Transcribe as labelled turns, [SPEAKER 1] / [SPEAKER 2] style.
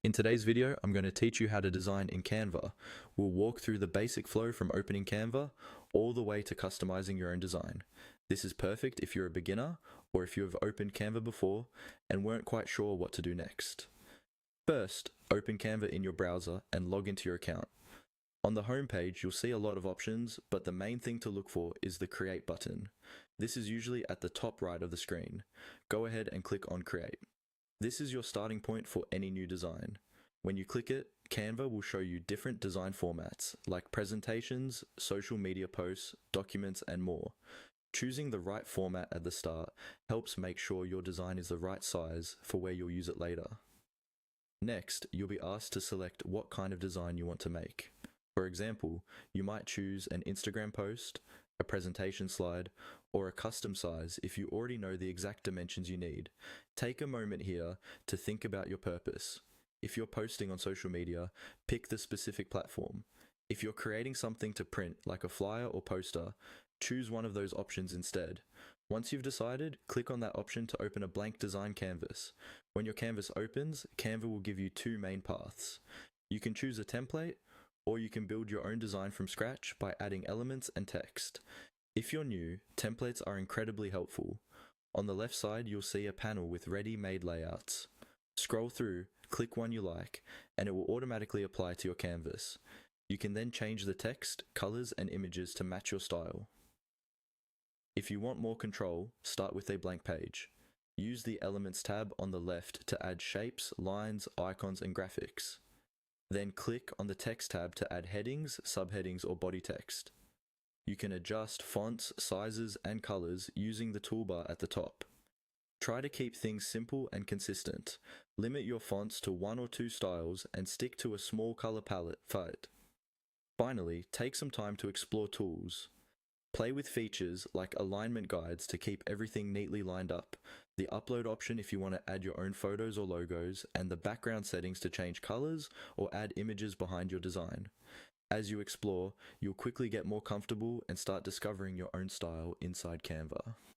[SPEAKER 1] In today's video, I'm going to teach you how to design in Canva. We'll walk through the basic flow from opening Canva all the way to customizing your own design. This is perfect if you're a beginner or if you have opened Canva before and weren't quite sure what to do next. First, open Canva in your browser and log into your account. On the home page, you'll see a lot of options, but the main thing to look for is the Create button. This is usually at the top right of the screen. Go ahead and click on Create. This is your starting point for any new design. When you click it, Canva will show you different design formats, like presentations, social media posts, documents, and more. Choosing the right format at the start helps make sure your design is the right size for where you'll use it later. Next, you'll be asked to select what kind of design you want to make. For example, you might choose an Instagram post, a presentation slide, or a custom size if you already know the exact dimensions you need. Take a moment here to think about your purpose. If you're posting on social media, pick the specific platform. If you're creating something to print, like a flyer or poster, choose one of those options instead. Once you've decided, click on that option to open a blank design canvas. When your canvas opens, Canva will give you two main paths. You can choose a template, or you can build your own design from scratch by adding elements and text. If you're new, templates are incredibly helpful. On the left side, you'll see a panel with ready-made layouts. Scroll through, click one you like, and it will automatically apply to your canvas. You can then change the text, colors, and images to match your style. If you want more control, start with a blank page. Use the Elements tab on the left to add shapes, lines, icons, and graphics. Then click on the Text tab to add headings, subheadings, or body text. You can adjust fonts, sizes, and colors using the toolbar at the top. Try to keep things simple and consistent. Limit your fonts to one or two styles and stick to a small color palette. Finally, take some time to explore tools. Play with features like alignment guides to keep everything neatly lined up, the upload option if you want to add your own photos or logos, and the background settings to change colors or add images behind your design. As you explore, you'll quickly get more comfortable and start discovering your own style inside Canva.